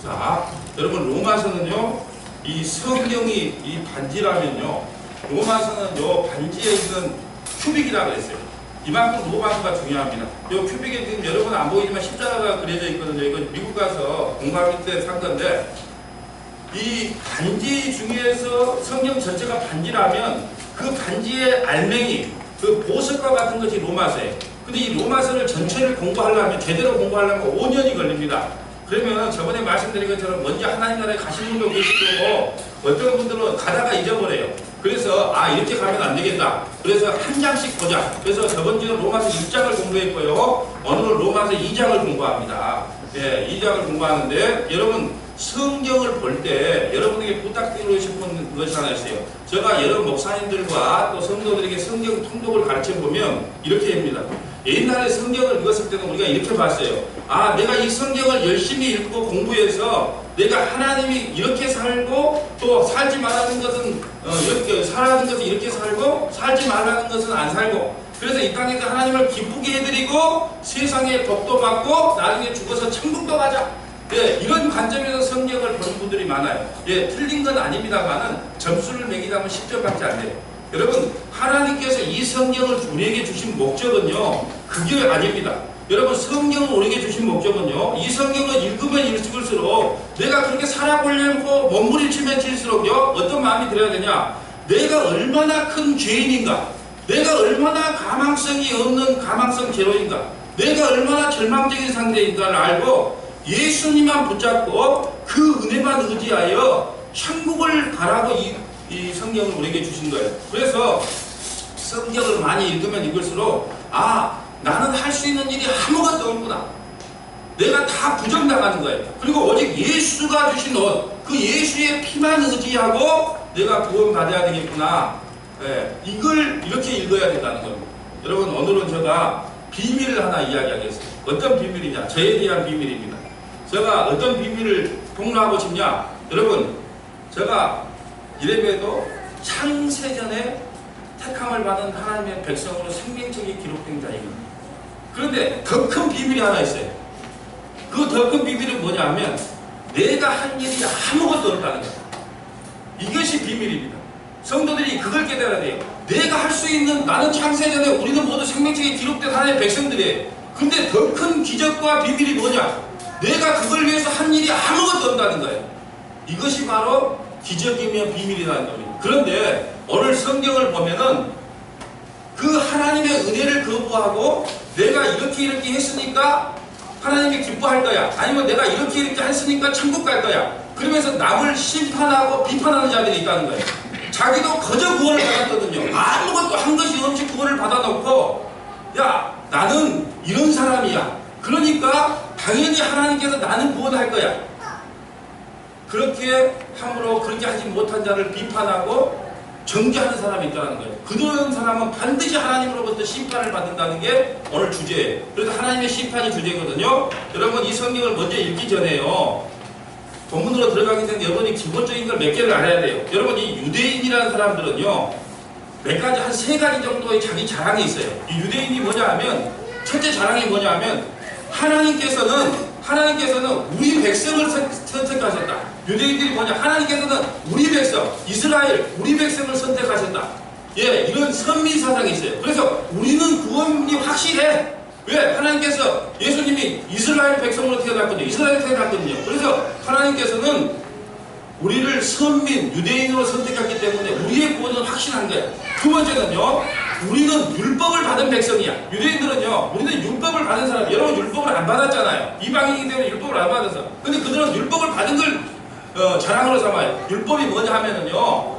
자, 여러분 로마서는요, 이 성경이 이 반지라면요, 로마서는 요 반지에 있는 큐빅이라고 했어요. 이만큼 로마서가 중요합니다. 요 큐빅에 지금 여러분 안 보이지만 십자가가 그려져 있거든요. 이건 미국 가서 공부할 때 산 건데, 이 반지 중에서 성경 전체가 반지라면 그 반지의 알맹이, 그 보석과 같은 것이 로마서예요. 근데 이 로마서를 전체를 공부하려면, 제대로 공부하려면 5년이 걸립니다. 그러면 저번에 말씀드린 것처럼 먼저 하나님 나라에 가신 분도 계시고 어떤 분들은 가다가 잊어버려요. 그래서 이렇게 가면 안 되겠다. 그래서 한 장씩 보자. 그래서 저번 주는 로마서 1장을 공부했고요. 오늘은 로마서 2장을 공부합니다. 예, 2장을 공부하는데 여러분 성경을 볼 때 여러분에게 부탁드리고 싶은 것이 하나 있어요. 제가 여러 목사님들과 또 성도들에게 성경 통독을 가르쳐 보면 이렇게 합니다. 옛날에 성경을 읽었을 때는 우리가 이렇게 봤어요. 내가 이 성경을 열심히 읽고 공부해서 내가 하나님이 이렇게 살고 또 살지 말라는 것은 이렇게 살라는 것은 이렇게 살고 살지 말라는 것은 안 살고, 그래서 이 땅에서 하나님을 기쁘게 해드리고 세상에 복도 받고 나중에 죽어서 천국도 가자. 예, 이런 관점에서 성경을 보는 분들이 많아요. 예, 틀린 건 아닙니다만은 점수를 매기자면 10점밖에 안 돼요. 여러분, 하나님께서 이 성경을 우리에게 주신 목적은요, 그게 아닙니다. 여러분, 성경을 우리에게 주신 목적은요, 이 성경을 읽으면 읽을수록 내가 그렇게 살아보려고 몸부림치면 칠수록요, 어떤 마음이 들어야 되냐? 내가 얼마나 큰 죄인인가? 내가 얼마나 가망성이 없는 가망성 제로인가? 내가 얼마나 절망적인 상태인가를 알고 예수님만 붙잡고 그 은혜만 의지하여 천국을 가라고 이 성경을 우리에게 주신 거예요. 그래서 성경을 많이 읽으면 읽을수록 나는 할 수 있는 일이 아무것도 없구나. 내가 다 부정당하는 거예요. 그리고 오직 예수가 주신 옷, 그 예수의 피만 의지하고 내가 구원받아야 되겠구나. 예, 이걸 이렇게 읽어야 된다는 겁니다. 여러분, 오늘은 제가 비밀을 하나 이야기하겠습니다. 어떤 비밀이냐? 저에 대한 비밀입니다. 제가 어떤 비밀을 폭로하고 싶냐? 여러분, 제가 이래봬도 창세전에 택함을 받은 하나님의 백성으로 생명책이 기록된 자이거든요. 그런데 더 큰 비밀이 하나 있어요. 그 더 큰 비밀은 뭐냐 하면 내가 한 일이 아무것도 없다는 거예요. 이것이 비밀입니다. 성도들이 그걸 깨달아야 돼요. 내가 할 수 있는, 나는 창세전에 우리는 모두 생명책에 기록된 하나님의 백성들이에요. 근데 더 큰 기적과 비밀이 뭐냐? 내가 그걸 위해서 한 일이 아무것도 없다는 거예요. 이것이 바로 기적이며 비밀이라는 겁니다. 그런데 오늘 성경을 보면은 그 하나님의 은혜를 거부하고 내가 이렇게 했으니까 하나님이 기뻐할 거야. 아니면 내가 이렇게 했으니까 천국 갈 거야. 그러면서 남을 심판하고 비판하는 자들이 있다는 거예요. 자기도 거저 구원을 받았거든요. 아무것도 한 것이 없이 구원을 받아놓고 나는 이런 사람이야. 그러니까 당연히 하나님께서 나는 구원할 거야. 그렇게 함으로 그렇게 하지 못한 자를 비판하고 정죄하는 사람이 있다는 거예요. 그런 사람은 반드시 하나님으로부터 심판을 받는다는 게 오늘 주제예요. 그래서 하나님의 심판이 주제거든요. 여러분, 이 성경을 먼저 읽기 전에요, 본문으로 들어가기 전에 여러분이 기본적인 걸 몇 개를 알아야 돼요. 여러분, 이 유대인이라는 사람들은요, 몇 가지, 한 3가지 정도의 자기 자랑이 있어요. 이 유대인이 뭐냐 하면, 첫째 자랑이 뭐냐 하면 하나님께서는 우리 백성을 선택하셨다. 유대인들이 뭐냐? 하나님께서는 우리 백성, 이스라엘, 우리 백성을 선택하셨다. 예, 이런 선미사상이 있어요. 그래서 우리는 구원이 확실해. 왜? 하나님께서, 예수님이 이스라엘 백성으로 태어났거든요. 그래서 하나님께서는 우리를 선민, 유대인으로 선택했기 때문에 우리의 구원은 확실한 거예요. 두 번째는요, 우리는 율법을 받은 백성이야. 유대인들은요, 우리는 율법을 받은 사람, 여러분 율법을 안 받았잖아요. 이방인이기 때문에 율법을 안 받아서. 근데 그들은 율법을 받은 걸 자랑으로 삼아요. 율법이 뭐냐 하면은요,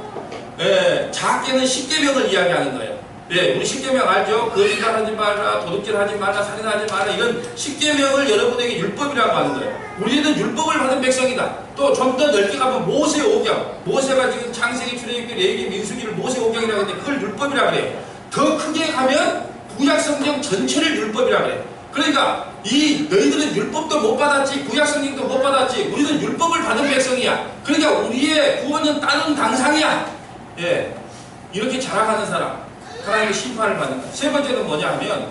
작게는 10계명을 이야기하는 거예요. 우리 10계명 알죠? 거짓말하지 말라, 도둑질하지 말라, 살인하지 말라, 이런 10계명을 여러분에게 율법이라고 하는 거예요. 우리는 율법을 받은 백성이다. 또 좀 더 넓게 가면 모세 오경, 모세가 지금 창세기, 출애굽기, 레위기, 민수기를 모세 오경이라고 하는데 그걸 율법이라고 그래요. 더 크게 가면 구약성경 전체를 율법이라고 그래요. 그러니까 너희들은 율법도 못 받았지, 구약성경도 못 받았지, 우리는 율법을 받은 백성이야. 그러니까 우리의 구원은 다른 당상이야. 이렇게 자랑하는 사람, 하나님의 심판을 받는 거야. 세 번째는 뭐냐 하면,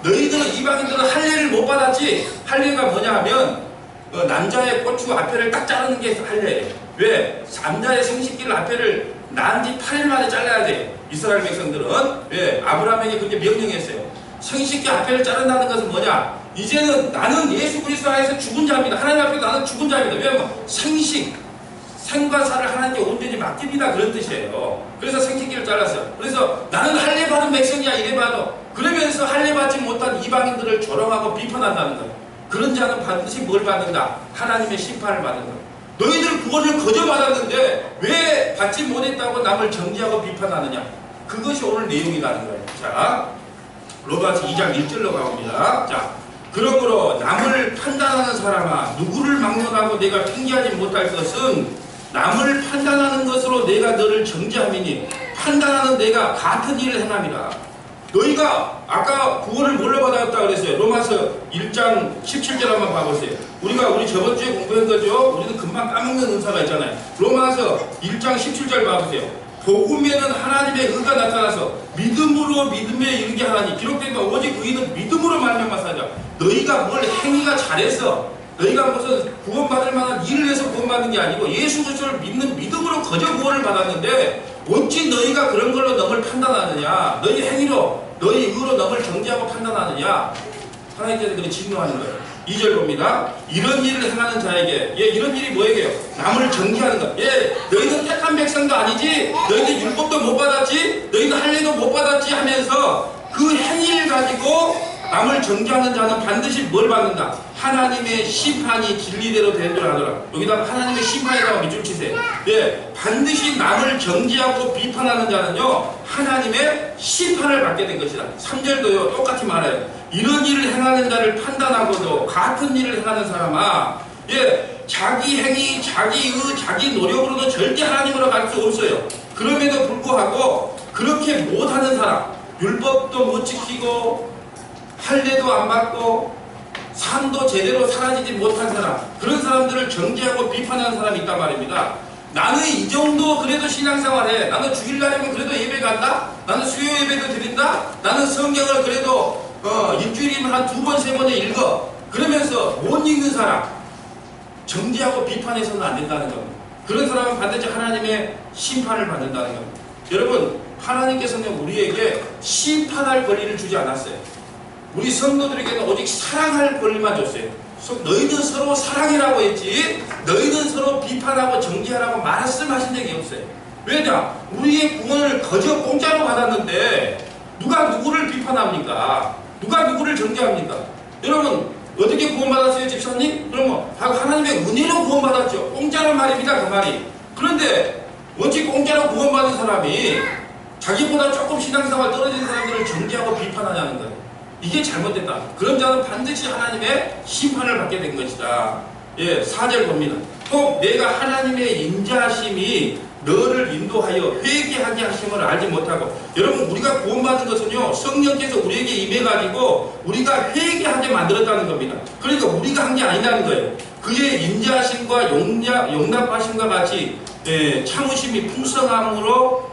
너희들은, 이방인들은 할례를 못 받았지. 할례가 뭐냐 하면 남자의 고추 앞에를 딱 자르는 게 할례예요. 왜? 남자의 생식기를 앞에를 난 뒤 8일 만에 잘라야 돼요. 이스라엘 백성들은. 왜? 아브라함에게 그렇게 명령했어요. 생식기 앞에를 자른다는 것은 뭐냐? 이제는 나는 예수 그리스도 안에서 죽은 자입니다. 하나님 앞에 나는 죽은 자입니다. 왜냐면 생과 사를 하나님께 온전히 맡깁니다. 그런 뜻이에요. 그래서 생식기를 잘랐어요. 그래서 나는 할례 받은 백성이야 이래 봐도 그러면서 할례 받지 못한 이방인들을 조롱하고 비판한다는 거예요. 그런 자는 반드시 뭘 받는다? 하나님의 심판을 받는다. 너희들 구원을 거저 받았는데 왜 받지 못했다고 남을 정죄하고 비판하느냐? 그것이 오늘 내용이라는 거예요. 자, 로마서 2장 1절로 가봅니다. 자, 그러므로 남을 판단하는 사람아 누구를 막론하고 내가 핑계하지 못할 것은 남을 판단하는 것으로 내가 너를 정죄함이니 판단하는 내가 같은 일을 행함이라. 너희가 아까 구원을 뭘로 받았다 그랬어요? 로마서 1장 17절 한번 봐보세요. 우리 저번 주에 공부한 거죠? 우리는 금방 까먹는 은사가 있잖아요. 로마서 1장 17절 봐보세요. 복음에는 하나님의 의가 나타나서 믿음으로 믿음에 이르게 하나니 기록된 바 오직 의인은 믿음으로 말미암아 살자. 너희가 뭘 행위가 잘해서 너희가 무슨 구원받을 만한 일을 해서 구원받는 게 아니고 예수 그리스도를 믿는 믿음으로 거저 구원을 받았는데 어찌 너희가 그런 걸로 너를 판단하느냐? 너희 행위로 너희 의로 너를 정죄하고 판단하느냐? 하나님께서 그렇게 진노하는 거예요. 2절 봅니다. 이런 일을 행하는 자에게 이런 일이 뭐예요? 남을 정죄하는 것. 너희는 택한 백성도 아니지? 너희는 율법도 못 받았지? 너희는 할례도 못 받았지? 하면서 그 행위를 가지고 남을 정죄하는 자는 반드시 뭘 받는다? 하나님의 심판이 진리대로 된 줄 알아라. 여기다가 하나님의 심판이라고 밑줄 치세요. 반드시 남을 정죄하고 비판하는 자는요 하나님의 심판을 받게 된 것이다. 3절도요 똑같이 말해요. 이런 일을 행하는 자를 판단하고도 같은 일을 행하는 사람아 자기 행위, 자기 의, 자기 노력으로는 절대 하나님으로 갈 수 없어요. 그럼에도 불구하고 그렇게 못하는 사람, 율법도 못 지키고 할례도 안 받고 삶도 제대로 살아지지 못한 사람, 그런 사람들을 정죄하고 비판하는 사람이 있단 말입니다. 나는 이 정도 그래도 신앙생활해. 나는 주일날이면 그래도 예배 간다. 나는 수요 예배도 드린다. 나는 성경을 그래도 일주일이면 한 2번, 3번에 읽어. 그러면서 못 읽는 사람 정죄하고 비판해서는 안 된다는 겁니다. 그런 사람은 반드시 하나님의 심판을 받는다는 겁니다. 여러분, 하나님께서는 우리에게 심판할 권리를 주지 않았어요. 우리 성도들에게는 오직 사랑할 권리만 줬어요. 너희는 서로 사랑이라고 했지 너희는 서로 비판하고 정죄하라고 말씀하신 적이 없어요. 왜냐? 우리의 구원을 거저 공짜로 받았는데 누가 누구를 비판합니까? 누가 누구를 정죄합니까? 여러분 어떻게 구원받았어요 집사님? 그러면 하나님의 은혜로 구원받았죠. 공짜란 말입니다. 그 말이. 그런데 어찌 공짜로 구원받은 사람이 자기보다 조금 신앙생활 떨어진 사람들을 정죄하고 비판하냐는 거예요. 이게 잘못됐다. 그런 자는 반드시 하나님의 심판을 받게 된 것이다. 4절 봅니다. 또 내가 하나님의 인자하심이 너를 인도하여 회개하게 하심을 알지 못하고. 여러분 우리가 구원받은 것은요 성령께서 우리에게 임해가지고 우리가 회개하게 만들었다는 겁니다. 그러니까 우리가 한 게 아니라는 거예요. 그의 인자하심과 용납하심과 같이 참으심이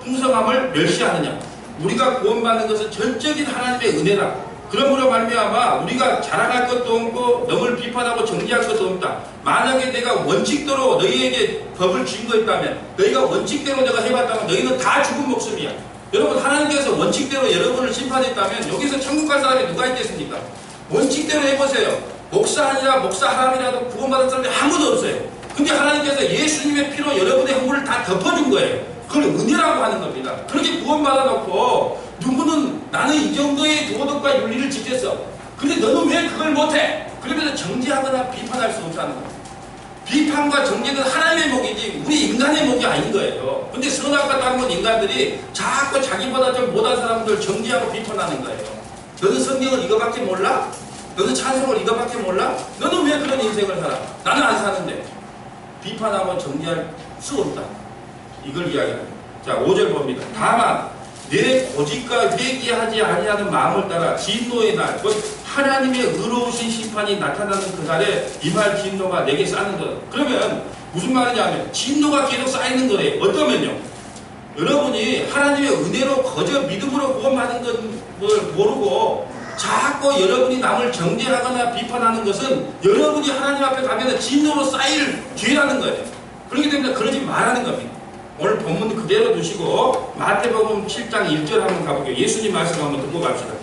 풍성함을 멸시하느냐. 우리가 구원받는 것은 전적인 하나님의 은혜다. 그러므로 말미암아 우리가 자랑할 것도 없고 너를 비판하고 정죄할 것도 없다. 만약에 내가 원칙대로 너희에게 법을 준 거 있다면 너희가 원칙대로 내가 해봤다면 너희는 다 죽은 목숨이야. 여러분 하나님께서 원칙대로 여러분을 심판했다면 여기서 천국 갈 사람이 누가 있겠습니까? 원칙대로 해보세요. 목사 아니라 목사 하람이라도 구원받은 사람이 아무도 없어요. 근데 하나님께서 예수님의 피로 여러분의 허물을 다 덮어준 거예요. 그걸 은혜라고 하는 겁니다. 그렇게 구원받아 놓고 누구는 나는 이 정도의 도덕과 윤리를 지켰어. 근데 너는 왜 그걸 못해? 그러면서 정죄하거나 비판할 수 없다는 거예요. 비판과 정죄는 하나님의 목이지 우리 인간의 목이 아닌 거예요. 근데 선악과 닮은 인간들이 자꾸 자기보다 좀 못한 사람들 정죄하고 비판하는 거예요. 너는 성경을 이거밖에 몰라? 너는 찬송을 이거밖에 몰라? 너는 왜 그런 인생을 살아? 나는 안 사는데. 비판하고 정죄할 수 없다. 이걸 이야기합니다. 자, 5절 봅니다. 다만 내 고집과 회개하지 아니하는 마음을 따라 진노의 날, 곧 하나님의 의로우신 심판이 나타나는 그 날에 임할 진노가 내게 쌓는 것. 그러면 무슨 말이냐면 진노가 계속 쌓이는 거예요. 어떠면요? 여러분이 하나님의 은혜로 거저 믿음으로 구원받은 걸 모르고 자꾸 여러분이 남을 정죄하거나 비판하는 것은 여러분이 하나님 앞에 가면 진노로 쌓일 죄라는 거예요. 그렇기 때문에 그러지 말라는 겁니다. 오늘 본문 그대로 두시고 마태복음 7장 1절 한번 가볼게요. 예수님 말씀 한번 듣고 갑시다.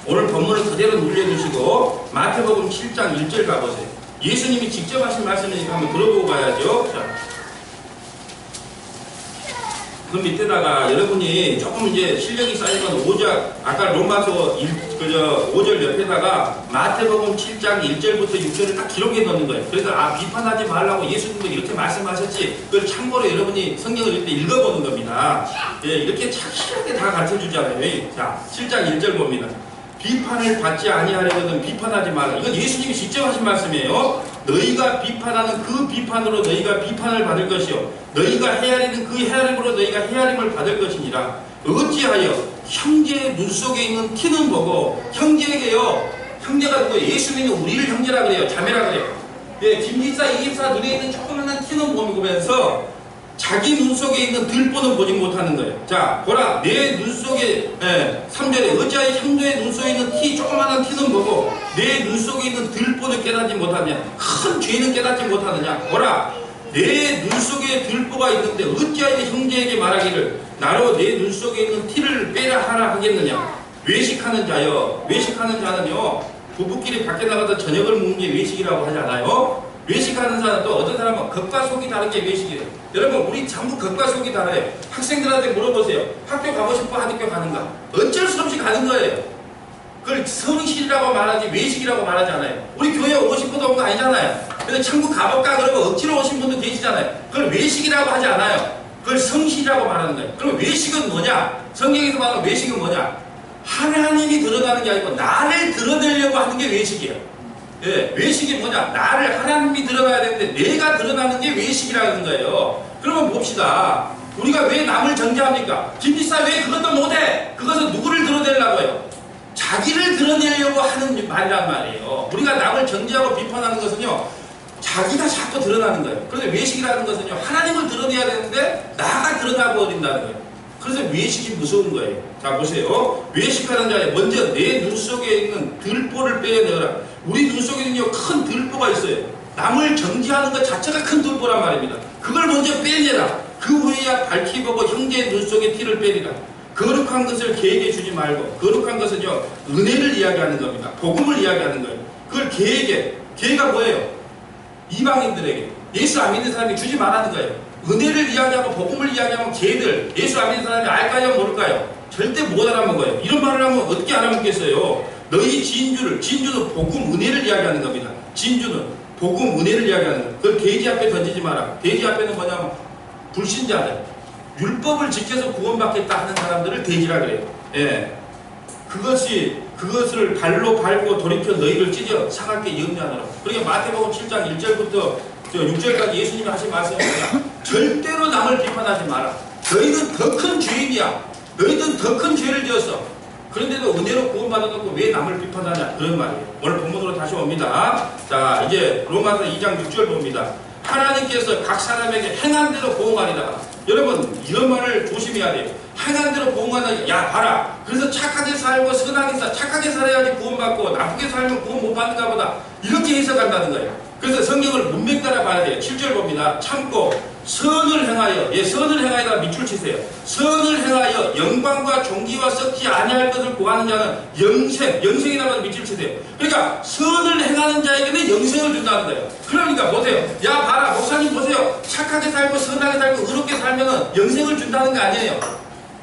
오늘 본문을 그대로 눌려주시고 마태복음 7장 1절 가보세요. 예수님이 직접 하신 말씀이니까 한번 들어보고 가야죠. 자, 그 밑에다가 여러분이 조금 이제 실력이 쌓이면 5절, 아까 로마서 5절 옆에다가 마태복음 7장 1절부터 6절을 딱 기록해 놓는 거예요. 그래서 비판하지 말라고 예수님도 이렇게 말씀하셨지. 그걸 참고로 여러분이 성경을 이렇게 읽어보는 겁니다. 예, 이렇게 착실하게 다 가르쳐 주잖아요. 자, 7장 1절 봅니다. 비판을 받지 아니하려거든 비판하지 말라. 이건 예수님이 직접 하신 말씀이에요. 너희가 비판하는 그 비판으로 너희가 비판을 받을 것이요 너희가 헤아리는 그 헤아림으로 너희가 헤아림을 받을 것이니라. 어찌하여 형제의 눈 속에 있는 티는 보고 형제에게요, 형제가 누구예요? 예수 믿는 우리를 형제라 그래요. 자매라 그래요. 예, 김기사 이집사 눈에 있는 조그마한 티는 보면서 자기 눈 속에 있는 들보는 보지 못하는 거예요. 자, 보라, 내 눈 속에, 3절에 어찌하여 형제의 눈 속에 있는 조그마한 티는 보고 내 눈 속에 있는 들보는 깨닫지 못하느냐. 큰 죄는 깨닫지 못하느냐. 보라, 내 눈 속에 들보가 있는데 어찌하여 형제에게 말하기를 나로 내 눈 속에 있는 티를 빼라 하라 하겠느냐. 외식하는 자여, 외식하는 자는요, 부부끼리 밖에 나가서 저녁을 먹는 게 외식이라고 하지 않아요? 외식하는 사람 또 어떤 사람은 겉과 속이 다른 게 외식이에요. 여러분, 우리 전부 겉과 속이 달라요. 학생들한테 물어보세요. 학교 가고 싶어? 학교 가는가? 어쩔 수 없이 가는 거예요. 그걸 성실이라고 말하지 외식이라고 말하지 않아요. 우리 교회 오고 싶어도 온 거 아니잖아요. 근데 천국 가볼까 그러고 억지로 오신 분도 계시잖아요. 그걸 외식이라고 하지 않아요. 그걸 성실이라고 말하는 거예요. 그럼 외식은 뭐냐? 성경에서 말하는 외식은 뭐냐? 하나님이 드러나는 게 아니고 나를 드러내려고 하는 게 외식이에요. 예, 외식이 뭐냐? 나를 하나님이 드러나야 되는데 내가 드러나는 게 외식이라는 거예요. 그러면 봅시다. 우리가 왜 남을 정죄합니까? 김지사 왜 그것도 못해? 그것은 누구를 드러내려고 해요? 자기를 드러내려고 하는 말이란 말이에요. 우리가 남을 정죄하고 비판하는 것은요, 자기가 자꾸 드러나는 거예요. 그런데 외식이라는 것은요, 하나님을 드러내야 되는데 나가 드러나 버린다는 거예요. 그래서 외식이 무서운 거예요. 자, 보세요. 외식하는 자에 먼저 내 눈 속에 있는 들보를 빼내어라. 우리 눈 속에는요, 큰 들보가 있어요. 남을 정죄하는 것 자체가 큰 들보란 말입니다. 그걸 먼저 빼내라. 그 후에야 밝히 보고 형제의 눈 속에 티를 빼리라. 거룩한 것을 개에게 주지 말고, 거룩한 것은요, 은혜를 이야기하는 겁니다. 복음을 이야기하는 거예요. 그걸 개에게, 개가 뭐예요? 이방인들에게, 예수 안 믿는 사람에게 주지 말라는 거예요. 은혜를 이야기하고 복음을 이야기하면 개들, 예수 안 믿는 사람이 알까요? 모를까요? 절대 못 알아먹어요. 이런 말을 하면 어떻게 알아먹겠어요? 너희 진주를, 진주는 복음, 은혜를 이야기하는 겁니다. 진주는 복음, 은혜를 이야기하는 거예요. 그걸 돼지 앞에 던지지 마라. 돼지 앞에는 뭐냐면 불신자들, 율법을 지켜서 구원받겠다 하는 사람들을 돼지라 그래요. 예. 그것을 발로 밟고 돌이켜 너희를 찢어 상하게 염려하노라. 그러니까 마태복음 7장 1절부터 6절까지 예수님이 하신 말씀입니다. 절대로 남을 비판하지 마라. 너희는 더 큰 죄인이야. 너희는 더 큰 죄를 지었어. 그런데도 은혜로 구원받아놓고 왜 남을 비판하냐, 그런 말이에요. 오늘 본문으로 다시 옵니다. 자, 이제 로마서 2장 6절 봅니다. 하나님께서 각 사람에게 행한 대로 보응하리라. 여러분, 이런 말을 조심해야 돼요. 행한 대로 보응하는, 야 봐라, 그래서 착하게 살고 선하게 착하게 살아야지 구원받고 나쁘게 살면 구원 못 받는가 보다, 이렇게 해석한다는 거예요. 그래서 성경을 문맥 따라 봐야 돼요. 7절 봅니다. 참고 선을 행하여, 선을 행하여다 밑줄 치세요. 선을 행하여 영광과 존귀와 썩지 아니할 것을 구하는 자는 영생이라고 밑줄 치세요. 그러니까 선을 행하는 자에게는 영생을 준다는 거예요. 그러니까 보세요. 야 봐라, 목사님 보세요. 착하게 살고 선하게 살고 의롭게 살면은 영생을 준다는 거 아니에요.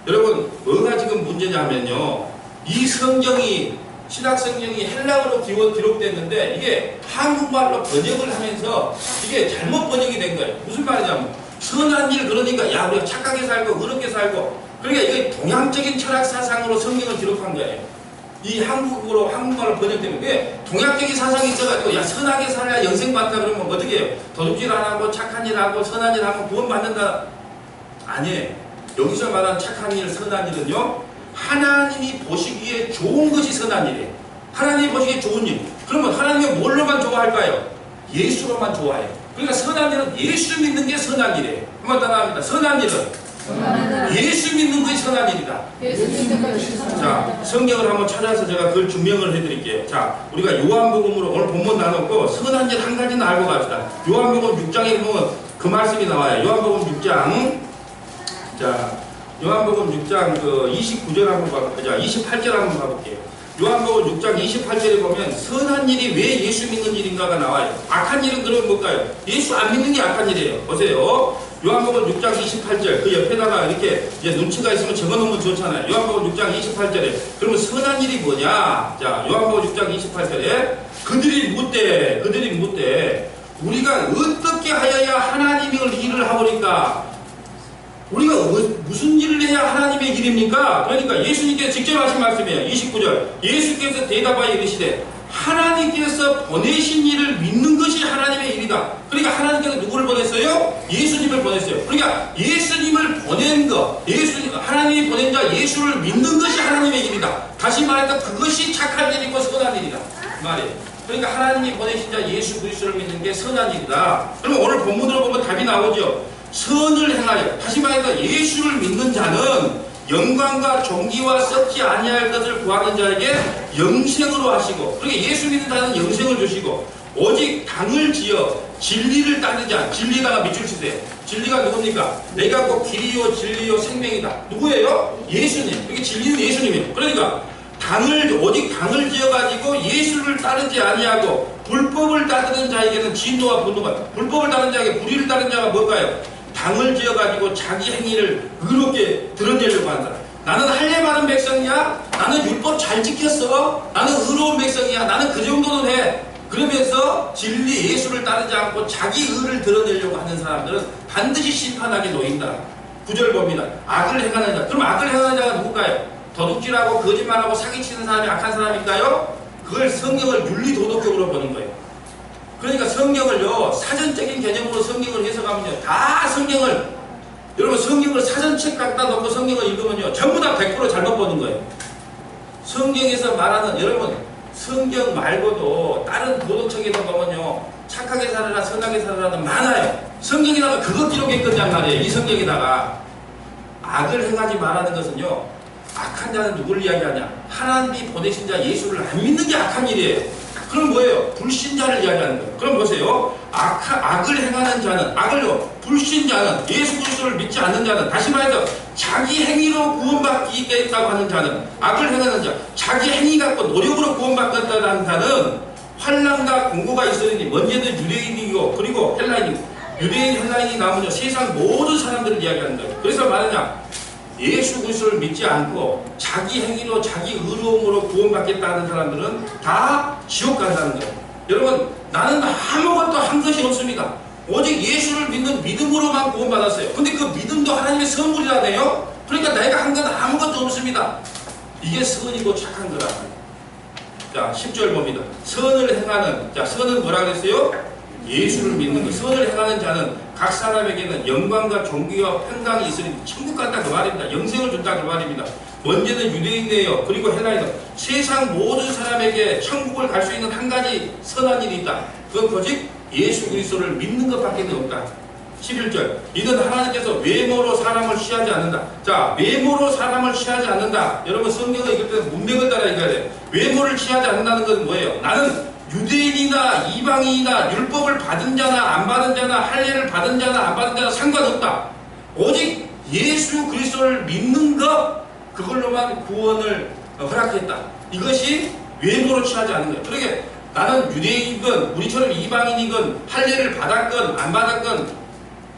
여러분, 뭐가 지금 문제냐면요, 이 성경이, 신약 성경이 헬라어로 기록됐는데 이게 한국말로 번역을 하면서 이게 잘못 번역이 된 거예요. 무슨 말이냐면 선한 일, 그러니까 야 우리가 착하게 살고 의롭게 살고, 그러니까 이게 동양적인 철학 사상으로 성경을 기록한 거예요. 이 한국말로 번역되면 왜 동양적인 사상이 있어가지고 야 선하게 살아야 영생 받다 그러면 어떻게 해요? 도둑질 안 하고 착한 일 하고 선한 일 하면 구원 받는다. 아니에요. 여기서 말하는 착한 일, 선한 일은요, 하나님이 보시기에 좋은 것이 선한 일이에요. 하나님이 보시기에 좋은 일. 그러면 하나님이 뭘로만 좋아할까요? 예수로만 좋아해요. 그러니까 선한 일은 예수 믿는 게 선한 일이에요. 한번 따라합니다. 선한 일은 예수 믿는 것이 선한 일이다. 자, 성경을 한번 찾아서 제가 그걸 증명을 해드릴게요. 자, 우리가 요한복음으로 오늘 본문 나눴고 선한 일 한 가지는 알고 갑시다. 요한복음 6장에 보면 그 말씀이 나와요. 요한복음 6장, 자, 요한복음 6장 그 29절 한번 봐볼게요. 28절 한번 봐볼게요. 요한복음 6장 28절에 보면 선한 일이 왜 예수 믿는 일인가가 나와요. 악한 일은 그럼 뭘까요? 예수 안 믿는 게 악한 일이에요. 보세요. 요한복음 6장 28절 그 옆에다가 이렇게 이제 눈치가 있으면 적어놓으면 좋잖아요. 요한복음 6장 28절에 그러면 선한 일이 뭐냐? 자, 요한복음 6장 28절에 그들이 묻되 우리가 어떻게 하여야 하나님의 일을 하오리까? 우리가 무슨 일을 해야 하나님의 일입니까? 그러니까 예수님께서 직접 하신 말씀이에요. 29절 예수께서 대답하여 이르시되 하나님께서 보내신 일을 믿는 것이 하나님의 일이다. 그러니까 하나님께서 누구를 보냈어요? 예수님을 보냈어요. 그러니까 예수님을 보낸 것, 하나님이 보낸 자 예수를 믿는 것이 하나님의 일이다. 다시 말해서 그것이 착한 일이고 선한 일이다. 그 말이에요. 그러니까 하나님이 보내신 자 예수 그리스도를 믿는 게 선한 일이다. 그러면 오늘 본문으로 보면 답이 나오죠. 선을 행하여, 다시 말해서 예수를 믿는 자는 영광과 존귀와 썩지 아니할 것을 구하는 자에게 영생으로 하시고, 그러니까 예수 믿는 자는 영생을 주시고, 오직 당을 지어 진리를 따르자. 진리다가 밑줄 치세요. 진리가 누굽니까? 내가 곧 길이요 진리요 생명이다. 누구예요? 예수님. 이게 진리는 예수님이에요. 그러니까 오직 당을 지어가지고 예수를 따르지 아니하고 불법을 따르는 자에게는 진노와 분노가, 불법을 따르는 자에게 불의를 따르는 자가 뭘까요? 당을 지어가지고 자기 행위를 의롭게 드러내려고 한다. 나는 할례 받은 백성이야. 나는 율법 잘 지켰어. 나는 의로운 백성이야. 나는 그 정도는 해. 그러면서 진리 예수를 따르지 않고 자기 의를 드러내려고 하는 사람들은 반드시 심판하게 놓인다. 9절 봅니다. 악을 행하는 자. 그럼 악을 행하는 자가 누굴까요? 도둑질하고 거짓말하고 사기치는 사람이 악한 사람일까요? 그걸 성경을 윤리도덕적으로 보는 거예요. 그러니까 성경을요, 사전적인 개념으로 성경을 해석하면요, 다 성경을, 여러분 성경을 사전책 갖다 놓고 성경을 읽으면요, 전부 다 100% 잘못 보는 거예요. 성경에서 말하는, 여러분, 성경 말고도 다른 도덕책에서 보면요, 착하게 살아라, 선하게 살아라는 많아요. 성경에다가 그것 기록했거든요, 말이에요. 이 성경에다가. 악을 행하지 말라는 것은요, 악한 자는 누구를 이야기하냐? 하나님이 보내신 자 예수를 안 믿는 게 악한 일이에요. 그럼 뭐예요? 불신자를 이야기하는 거예요. 그럼 보세요. 악을 행하는 자는, 불신자는, 예수 그리스도를 믿지 않는 자는, 다시 말해서 자기 행위로 구원받겠다고 하는 자는, 악을 행하는 자, 자기 행위 갖고 노력으로 구원받겠다는 자는 환난과 공고가 있으니 먼저는 유대인이고 그리고 헬라인이고, 유대인 헬라인이 나오면요, 세상 모든 사람들을 이야기하는 거예요. 그래서 말하냐, 예수 그리스도를 믿지 않고 자기 행위로 자기 의로움으로 구원받겠다는 사람들은 다 지옥 간다는 거예요. 여러분, 나는 아무것도 한 것이 없습니다. 오직 예수를 믿는 믿음으로만 구원받았어요. 근데 그 믿음도 하나님의 선물이라네요. 그러니까 내가 한 건 아무것도 없습니다. 이게 선이고 착한 거라. 자, 10절 봅니다. 선을 행하는, 자, 선은 뭐라 그랬어요? 예수를 믿는 것. 선을 행하는 자는 각 사람에게는 영광과 존귀와 평강이 있으니 천국 간다 그 말입니다. 영생을 준다 그 말입니다. 먼저는 유대인이에요. 그리고 헬라인은 세상 모든 사람에게 천국을 갈 수 있는 한 가지 선한 일이 있다. 그건 오직 예수 그리스도를 믿는 것밖에 없다. 11절 이는 하나님께서 외모로 사람을 취하지 않는다. 자, 외모로 사람을 취하지 않는다. 여러분 성경을 읽을 때 문맥을 따라 읽어야 돼요. 외모를 취하지 않는다는 것은 뭐예요? 나는 유대인이나 이방인이나 율법을 받은 자나 안 받은 자나 할례를 받은 자나 안 받은 자나 상관없다. 오직 예수 그리스도를 믿는 것, 그걸로만 구원을 허락했다. 이것이 외모로 취하지 않는 거예요. 그러게 나는 유대인이건 우리처럼 이방인이건 할례를 받았건 안 받았건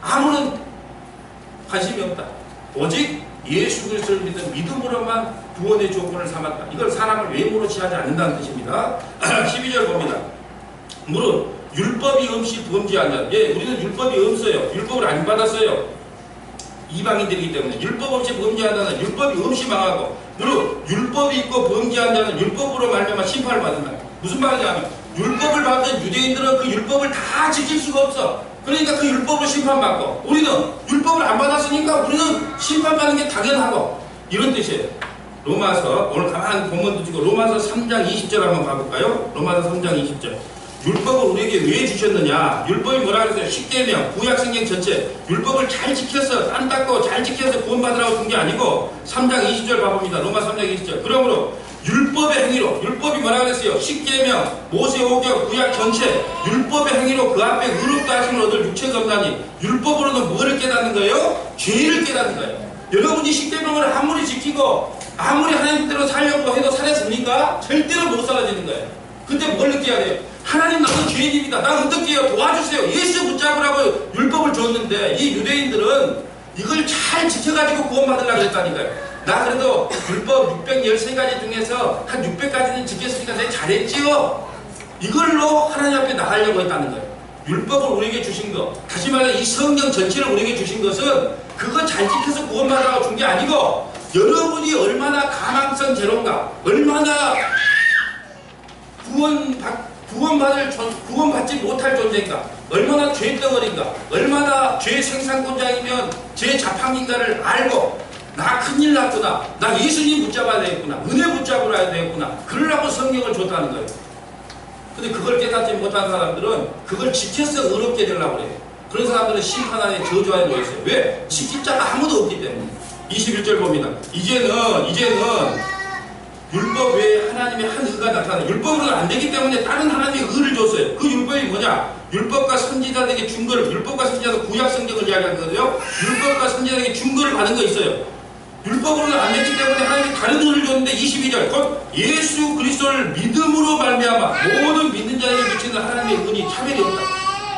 아무런 관심이 없다. 오직 예수 그리스도를 믿는 믿음으로만 구원의 조건을 삼았다. 이걸 사람을 외모로 취하지 않는다는 뜻입니다. 12절 봅니다. 무릇 율법이 없이 범죄한 자. 예, 우리는 율법이 없어요. 율법을 안 받았어요. 이방인들이기 때문에 율법 없이 범죄한 자는 율법이 없이 망하고, 무릇 율법이 있고 범죄한 자는 율법으로 말미암아 심판을 받는다. 무슨 말이냐면 율법을 받은 유대인들은 그 율법을 다 지킬 수가 없어. 그러니까 그 율법으로 심판받고, 우리는 율법을 안 받았으니까 우리는 심판받는 게 당연하고, 이런 뜻이에요. 로마서, 오늘 가만히 본문도 찍고 로마서 3장 20절 한번 가볼까요? 로마서 3장 20절. 율법을 우리에게 왜 주셨느냐? 율법이 뭐라 그랬어요? 십계명, 구약성경 전체 율법을 잘 지켜서 안 닦고 잘 지켜서 구원받으라고 준 게 아니고 3장 20절 봐봅니다. 로마 3장 20절. 그러므로 율법의 행위로, 율법이 뭐라 그랬어요? 십계명, 모세 오경, 구약 전체 율법의 행위로 그 앞에 의롭다 하심을 얻을 육체가 없나니 율법으로는 뭐를 깨닫는 거예요? 죄를 깨닫는 거예요. 여러분이 십계명을 아무리 지키고 아무리 하나님대로 살려고 해도 살았습니까? 절대로 못 살아지는 거예요. 그때 뭘 느껴야 돼요? 하나님 나도 죄인입니다. 나 어떻게 해요? 도와주세요. 예수 붙잡으라고 율법을 줬는데 이 유대인들은 이걸 잘 지켜가지고 구원받으려고 했다니까요. 나 그래도 율법 613가지 중에서 한 600가지는 지켰으니까 내가 잘했지요. 이걸로 하나님 앞에 나가려고 했다는 거예요. 율법을 우리에게 주신 것, 다시 말해 이 성경 전체를 우리에게 주신 것은 그거 잘 지켜서 구원받으라고 준 게 아니고 여러분이 얼마나 가망성 제로인가, 얼마나 구원받지 못할 존재인가, 얼마나 죄덩어리인가, 얼마나 죄 생산권자이면 죄 자판기인가를 알고 나 큰일 났구나, 나 예수님 붙잡아야 되겠구나, 은혜 붙잡아야 되겠구나, 그러려고 성경을 줬다는 거예요. 근데 그걸 깨닫지 못한 사람들은 그걸 지켜서 의롭게 되려고 그래요. 그런 사람들은 심판 안에 저주 안에 놓여 있어요. 왜? 지킬 자가 아무도 없기 때문에. 21절 봅니다. 이제는 율법 외에 하나님의 한 의가 나타나요. 율법으로는 안 되기 때문에 다른 하나님의 의를 줬어요. 그 율법이 뭐냐? 율법과 선지자들에게 준 거를, 율법과 선지자도 구약 성경을 이야기하는 거죠. 율법과 선지자들에게 준 거를 받은 거 있어요. 율법으로는 안 됐기 때문에 하나님이 다른 의를 줬는데 22절 곧 예수 그리스도를 믿음으로 말미암아 모든 믿는 자에게 미치는 하나님의 은이 차별이 없다.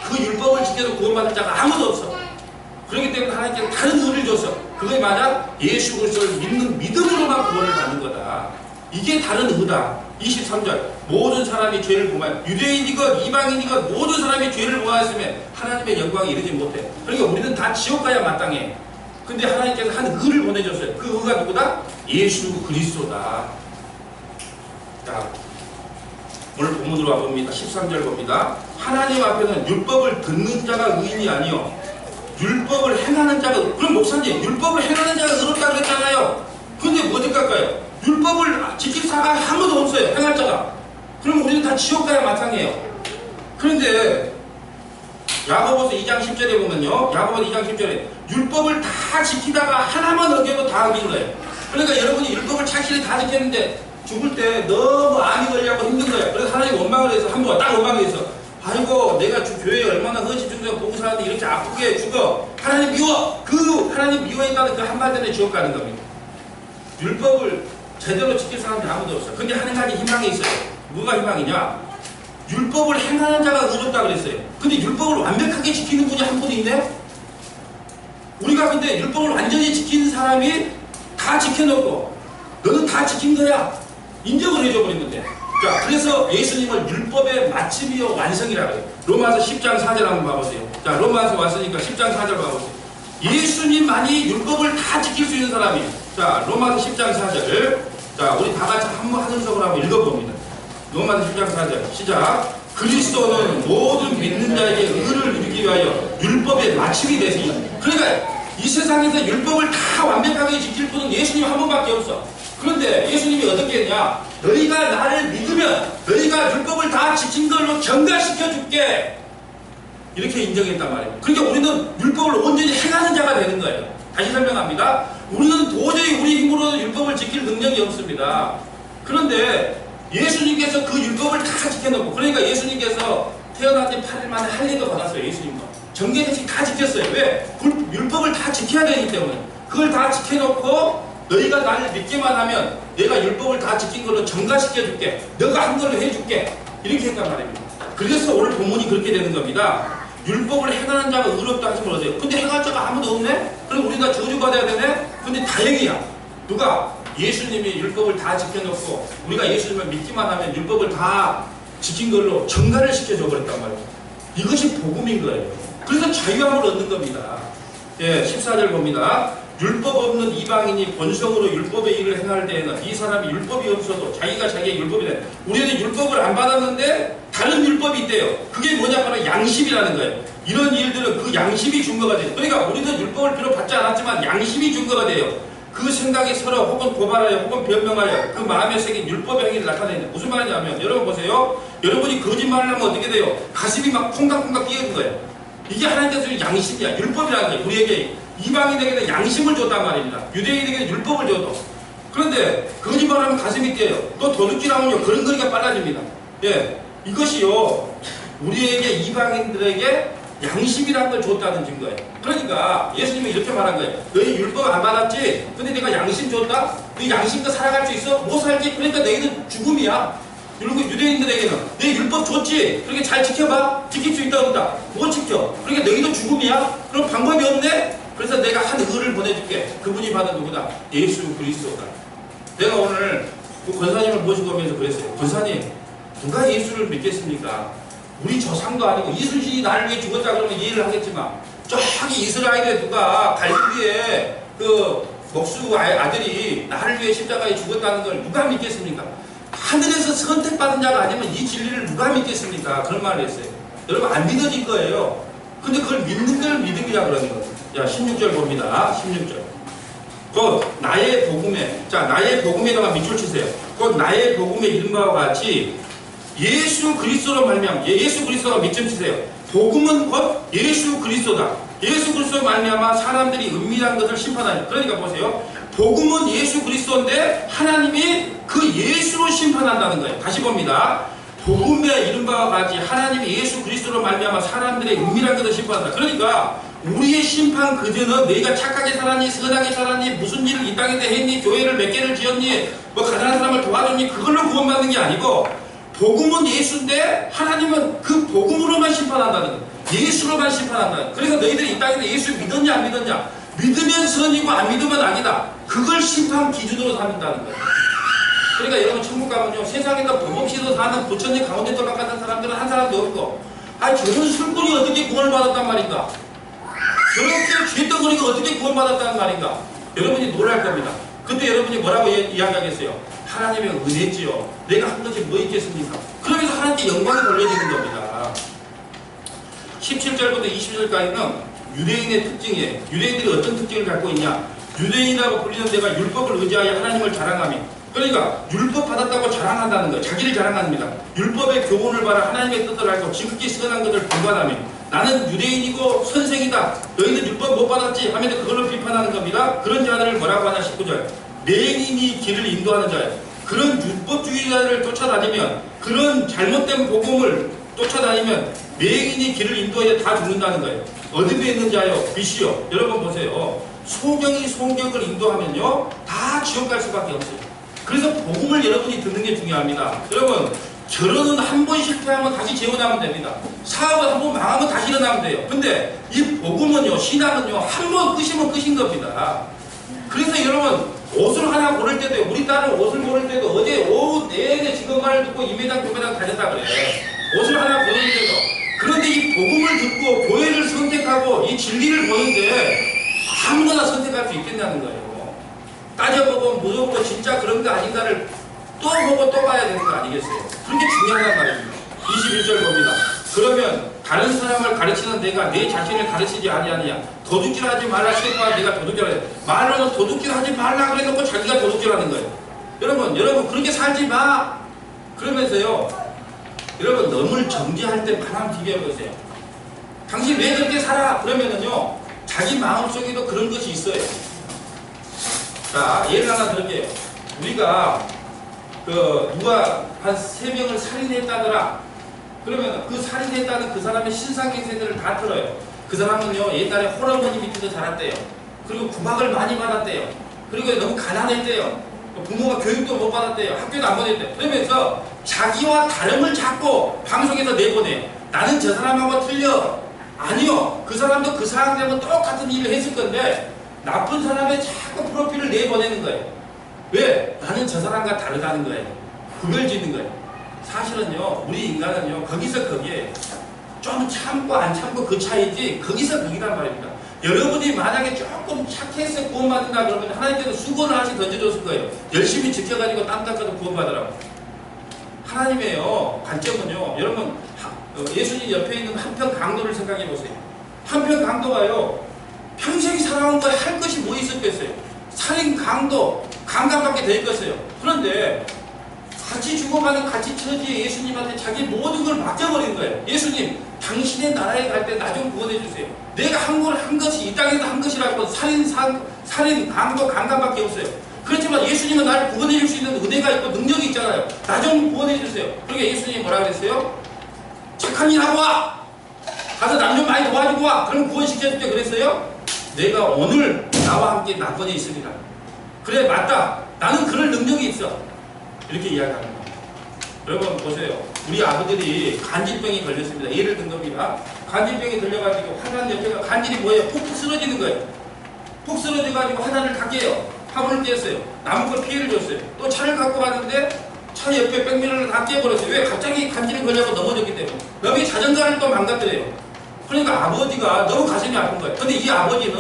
그 율법을 지켜서 구원받을 자가 아무도 없어. 그렇기 때문에 하나님께서 다른 의를 줬어. 그게 만약 예수 그리스도를 믿는 믿음으로만 구원을 받는 거다. 이게 다른 의다. 23절 모든 사람이 죄를 범하여 유대인이건 이방인이건 모든 사람이 죄를 범하였으면 하나님의 영광에 이르지 못해. 그러니까 우리는 다 지옥 가야 마땅해. 근데 하나님께서 한 의를 보내줬어요. 그 의가 누구다? 예수 그리스도다. 자, 오늘 본문으로 와봅니다. 13절 봅니다. 하나님 앞에서는 율법을 듣는 자가 의인이 아니요 율법을 행하는 자가. 그럼 목사님 율법을 행하는 자가 의롭다 그랬잖아요. 근데 뭐 어떡할까요? 율법을 지킬 사람이 아무도 없어요. 행할 자가. 그럼 우리는 다 지옥 가야 마땅해요. 그런데 야고보서 2장 10절에 보면요, 야고보서 2장 10절에 율법을 다 지키다가 하나만 어겨도 다 어긴 거예요. 그러니까 여러분이 율법을 착실히 다 지켰는데 죽을 때 너무 암이 걸려고 힘든 거예요. 그래서 하나님 원망을 해서 한 번 딱 원망을 해서 아이고 내가 교회에 얼마나 헌신중대가 봉사하는데 이렇게 아프게 죽어. 하나님 미워. 그 하나님 미워했다는 그 한마디 때문에 지옥 가는 겁니다. 율법을 제대로 지킬 사람이 아무도 없어요. 근데 한 가지 희망이 있어요. 뭐가 희망이냐? 율법을 행하는 자가 의롭다 그랬어요. 근데 율법을 완벽하게 지키는 분이 한 분 있네? 우리가 근데 율법을 완전히 지키는 사람이 다 지켜놓고 너는 다 지킨 거야. 인정을 해줘버린 건데. 자, 그래서 예수님을 율법의 마침이요 완성이라고 해요. 로마서 10장 4절 한번 봐보세요. 자, 로마서 왔으니까 10장 4절 봐보세요. 예수님만이 율법을 다 지킬 수 있는 사람이에요. 자, 로마서 10장 4절. 자, 우리 다 같이 한번 한 음성으로 한번 읽어봅니다. 로마서 10장 4절 시작. 그리스도는 모든 믿는 자에게 의를 이루기 위하여 율법의 마침이 되시니. 그러니까 이 세상에서 율법을 다 완벽하게 지킬 분은 예수님 한 분밖에 없어. 그런데 예수님이 어떻게 했냐? 너희가 나를 믿으면 너희가 율법을 다 지킨 걸로 경가시켜 줄게. 이렇게 인정했단 말이에요. 그러니까 우리는 율법을 온전히 행하는 자가 되는 거예요. 다시 설명합니다. 우리는 도저히 우리 힘으로 율법을 지킬 능력이 없습니다. 그런데 예수님께서 그 율법을 다 지켜놓고, 그러니까 예수님께서 태어난 지 8일 만에 할례도 받았어요. 예수님도 정계대식 다 지켰어요. 왜? 율법을 다 지켜야 되기 때문에. 그걸 다 지켜놓고 너희가 나를 믿기만 하면 내가 율법을 다 지킨 걸로 정가시켜줄게. 너가 한 걸로 해줄게. 이렇게 했단 말입니다. 그래서 오늘 본문이 그렇게 되는 겁니다. 율법을 행하는 자가 의롭다 하시면 어때요? 근데 행할 자가 아무도 없네? 그럼 우리 다 저주받아야 되네? 근데 다행이야. 누가? 예수님이 율법을 다 지켜놓고 우리가 예수님을 믿기만 하면 율법을 다 지킨 걸로 정가를 시켜줘 버렸단 말이에요. 이것이 복음인 거예요. 그래서 자유함을 얻는 겁니다. 예, 14절 봅니다. 율법 없는 이방인이 본성으로 율법의 일을 행할 때에는 이 사람이 율법이 없어도 자기가 자기의 율법이 돼. 우리는 율법을 안 받았는데 다른 율법이 있대요. 그게 뭐냐? 바로 양심이라는 거예요. 이런 일들은 그 양심이 증거가 돼요. 그러니까 우리는 율법을 비록 받지 않았지만 양심이 증거가 돼요. 그 생각이 서로 혹은 고발하여 혹은 변명하여 그 마음에 새긴 율법의 행위를 나타내는. 무슨 말이냐면 여러분 보세요. 여러분이 거짓말을 하면 어떻게 돼요? 가슴이 막 콩닥콩닥 뛰어든 거예요. 이게 하나님께서 양심이야. 율법이라는 거예요. 우리에게 이방인에게는 양심을 줬단 말입니다. 유대인에게는 율법을 줘도. 그런데 거짓말하면 가슴이 뛰어요. 또 도둑질하면요 걸음걸이가 빨라집니다. 예, 이것이요 우리에게 이방인들에게 양심이라는 걸 줬다는 증거예요. 그러니까 예수님은 이렇게 말한 거예요. 너희 율법 안 받았지? 근데 내가 양심 줬다? 너 양심도 살아갈 수 있어? 못 살지? 그러니까 너희는 죽음이야. 그리고 유대인들에게는 내 율법 줬지? 그렇게 잘 지켜봐? 지킬 수 있다 없다? 못 지켜. 그러니까 너희도 죽음이야? 그럼 방법이 없네? 그래서 내가 한 의를 보내줄게. 그분이 받은 누구다? 예수 그리스도다. 내가 오늘 그 권사님을 모시고 오면서 그랬어요. 권사님, 누가 예수를 믿겠습니까? 우리 조상도 아니고 이순신이 나를 위해 죽었다 그러면 이해를 하겠지만 저기 이스라엘에 누가 갈릴리에 그 목수 아들이 나를 위해 십자가에 죽었다는 걸 누가 믿겠습니까? 하늘에서 선택받은 자가 아니면 이 진리를 누가 믿겠습니까? 그런 말을 했어요. 여러분 안 믿어질 거예요. 근데 그걸 믿는 걸 믿음이라 그러는 거예요. 자, 16절 봅니다. 16절. 곧 나의 복음에, 자, 나의 복음에다가 밑줄 치세요. 곧 나의 복음에 이른 바와 같이 예수 그리스도로 말미암아, 예수 그리스도가 밑줄 치세요. 복음은 곧 예수 그리스도다. 예수 그리스도로 말미암아 사람들이 은밀한 것을 심판하니. 그러니까 보세요. 복음은 예수 그리스도인데 하나님이 그 예수로 심판한다는 거예요. 다시 봅니다. 복음에 이른 바와 같이 하나님이 예수 그리스도로 말미암아 사람들의 은밀한 것을 심판한다. 그러니까 우리의 심판 그전은 너희가 착하게 살았니, 선하게 살았니, 무슨 일을 이 땅에 했니, 교회를 몇 개를 지었니, 뭐 가난한 사람을 도와줬니, 그걸로 구원받는 게 아니고 복음은 예수인데 하나님은 그 복음으로만 심판한다는 거예요. 예수로만 심판한다는 거예요. 그래서 너희들이 이 땅에서 예수 믿었냐 안 믿었냐, 믿으면 선이고 안 믿으면 아니다. 그걸 심판 기준으로 삼는다는 거예요. 그러니까 여러분 천국 가면요 세상에서 법 없이도 사는 부처님 가운데 돌박 같은 사람들은 한 사람도 없고, 아니 저런 술꾼이 어떻게 구원을 받았단 말인가, 저렇게 죄덩어리가 어떻게 구원받았다는 말인가. 여러분이 놀랄 겁니다. 그때 여러분이 뭐라고 이야기하겠어요? 하나님의 은혜지요. 내가 한 것이 뭐 있겠습니까? 그러면서 하나님께 영광이 돌려지는 겁니다. 17절부터 20절까지는 유대인의 특징이에요. 유대인들이 어떤 특징을 갖고 있냐? 유대인이라고 불리는 데가 율법을 의지하여 하나님을 자랑하며, 그러니까 율법 받았다고 자랑한다는 거예요. 자기를 자랑합니다. 율법의 교훈을 받아 하나님의 뜻을 알고 지극히 선한 것을 분간하며 나는 유대인이고 선생이다. 너희는 율법 못 받았지 하면 그걸로 비판하는 겁니다. 그런 자들을 뭐라고 하냐 19절. 맹인이 길을 인도하는 자예요. 그런 율법주의자를 쫓아다니면, 그런 잘못된 복음을 쫓아다니면 맹인이 길을 인도해 다 죽는다는 거예요. 어둠에 있는 자요 빛이요. 여러분 보세요. 소경이 소경을 인도하면요 다 지옥 갈 수밖에 없어요. 그래서 복음을 여러분이 듣는 게 중요합니다. 여러분 결혼은 한 번 실패하면 다시 재혼하면 됩니다. 사업은 한 번 망하면 다시 일어나면 돼요. 근데 이 복음은요, 신앙은요, 한 번 끄시면 끄신 겁니다. 그래서 여러분 옷을 하나 고를 때도, 우리 딸은 옷을 고를 때도 어제 오후 내내 지금 말을 듣고 2매장 교매장 다녔다 그래요. 옷을 하나 고르는데도. 그런데 이 복음을 듣고 교회를 선택하고 이 진리를 보는데 아무거나 선택할 수 있겠냐는 거예요. 따져보고 물어보고 진짜 그런 거 아닌가를 또 보고 또 봐야 되는 거 아니겠어요? 그게 중요하단 말입니다. 21절 봅니다. 그러면 다른 사람을 가르치는 내가 내 자신을 가르치지 아니하느냐? 도둑질하지 말라 시켰다. 내가 도둑질하지 말로는 도둑질하지 말라 그래놓고 자기가 도둑질하는 거예요. 여러분 그렇게 살지 마. 그러면서요, 여러분 너무 정죄할 때 가만 비교해보세요. 당신 왜 그렇게 살아? 그러면은요 자기 마음속에도 그런 것이 있어요. 자, 예를 하나 들게요. 우리가 누가 한 3명을 살인했다더라. 그러면 그 살인했다는 그 사람의 신상행세들을 다 들어요. 그 사람은요 옛날에 홀어머니 밑에서 자랐대요. 그리고 구박을 많이 받았대요. 그리고 너무 가난했대요. 부모가 교육도 못 받았대요. 학교도 안 보냈대요. 그러면서 자기와 다름을 찾고 방송에서 내보내요. 나는 저 사람하고 틀려. 아니요, 그 사람도 그 상황 되면 똑같은 일을 했을 건데 나쁜 사람의 자꾸 프로필을 내보내는 거예요. 왜? 나는 저 사람과 다르다는 거예요. 그걸 짓는 거예요. 사실은요 우리 인간은요 거기서 거기에 좀 참고 안 참고 그 차이지 거기서 거기란 말입니다. 여러분이 만약에 조금 착해서 구원받는다 그러면 하나님께서 수건을 하나씩 던져줬을 거예요. 열심히 지켜가지고 땀 닦아도 구원받으라고. 하나님의요 관점은요, 여러분 예수님 옆에 있는 한편 강도를 생각해 보세요. 한편 강도가요 평생 살아온 거에 할 것이 뭐 있었겠어요? 살인 강도 강간밖에 돼 있겠어요. 그런데 같이 같이 죽어가는 같이 처지에 예수님한테 자기 모든 걸 맡겨버린 거예요. 예수님, 당신의 나라에 갈 때 나 좀 구원해 주세요. 내가 한 것이 이 땅에서 한 것이라고 살인, 강도, 강간밖에 없어요. 그렇지만 예수님은 나를 구원해 줄 수 있는 은혜가 있고 능력이 있잖아요. 나 좀 구원해 주세요. 그러니까 예수님이 뭐라 그랬어요? 착한 일 하고 와! 가서 남 좀 많이 도와주고 와! 그럼 구원시켜줄게 그랬어요? 내가 오늘 나와 함께 낙원에 있으리라. 그래, 맞다. 나는 그럴 능력이 있어. 이렇게 이야기하는 겁니다. 여러분 보세요. 우리 아버들이 간질병이 걸렸습니다. 예를 든 겁니다. 간질병이 걸려가지고 화단 옆에가 간질이 뭐예요? 푹 쓰러지는 거예요. 푹 쓰러져가지고 화단을 다 깨요. 화분을 깼어요. 남은 걸 피해를 줬어요. 또 차를 갖고 가는데 차 옆에 백미러를 다 깨버렸어요. 왜? 갑자기 간질이 걸려서 넘어졌기 때문에. 여기 자전거를 또 망가뜨려요. 그러니까 아버지가 너무 가슴이 아픈 거예요. 근데 이 아버지는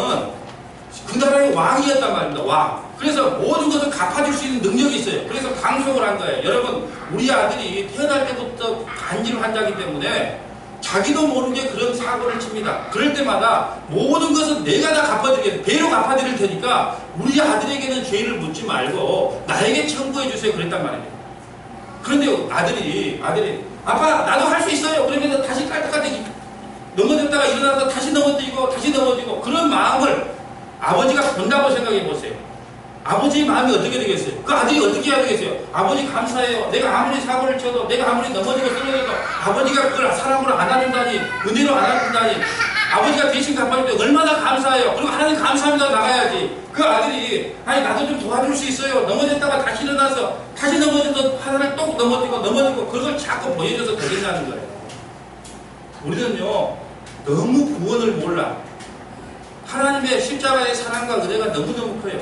그 나라의 왕이었단 말입니다. 왕. 그래서 모든 것을 갚아줄 수 있는 능력이 있어요. 그래서 강속을 한 거예요. 여러분, 우리 아들이 태어날 때부터 간질 환자이기 때문에 자기도 모르게 그런 사고를 칩니다. 그럴 때마다 모든 것은 내가 다 갚아드리겠다. 배로 갚아드릴 테니까 우리 아들에게는 죄를 묻지 말고 나에게 청구해 주세요. 그랬단 말이에요. 그런데 아들이 아빠 나도 할 수 있어요. 그러면 다시 깔딱깔딱 넘어졌다가 일어나서 다시 넘어지고 그런 마음을 아버지가 본다고 생각해 보세요. 아버지의 마음이 어떻게 되겠어요? 그 아들이 어떻게 해야 되겠어요? 아버지 감사해요. 내가 아무리 사고를 쳐도 내가 아무리 넘어지고 쓰러져도 아버지가 그걸 사랑으로 안아준다니, 은혜로 안아준다니, 아버지가 대신 갚아줄 때 얼마나 감사해요. 그리고 하나님 감사합니다 나가야지. 그 아들이 아니 나도 좀 도와줄 수 있어요. 넘어졌다가 다시 일어나서 다시 넘어져도 하나를 또 넘어지고 그걸 자꾸 보여줘서 되겠냐는 거예요. 우리는요 너무 구원을 몰라. 하나님의 십자가의 사랑과 은혜가 너무너무 커요.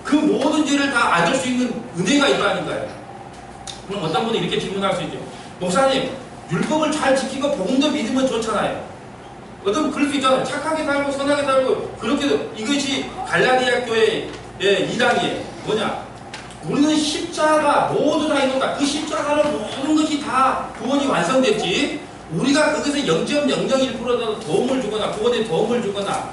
그 모든 죄를 다 얻을 수 있는 은혜가 있다니까요. 그럼 어떤 분이 이렇게 질문할 수 있죠. 목사님, 율법을 잘 지키고 복음도 믿으면 좋잖아요. 어떤 그럴 수 있잖아요. 착하게 살고 선하게 살고 그렇게 이것이 갈라디아 교회의 이단이에요. 뭐냐? 우리는 십자가 모두 다 있는다. 그 십자가로 모든 것이 다 구원이 완성됐지. 우리가 그것에 0.001%도 도움을 주거나 구원에 도움을 주거나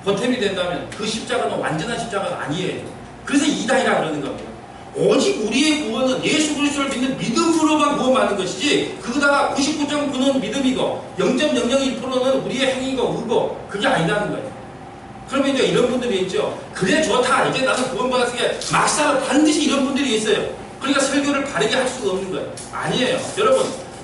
보탬이 된다면 그 십자가는 완전한 십자가가 아니에요. 그래서 이단이라 그러는 겁니다. 오직 우리의 구원은 예수 그리스도를 믿는 믿음으로만 구원받는 것이지 그거다가 99.9는 믿음이고 0.001%는 우리의 행위고 의고 그게 아니라는 거예요. 그러면 이제 이런 분들이 있죠. 그래 좋다. 이제 나는 구원받았으니까 막상 반드시 이런 분들이 있어요. 그러니까 설교를 바르게 할 수가 없는 거예요. 아니에요.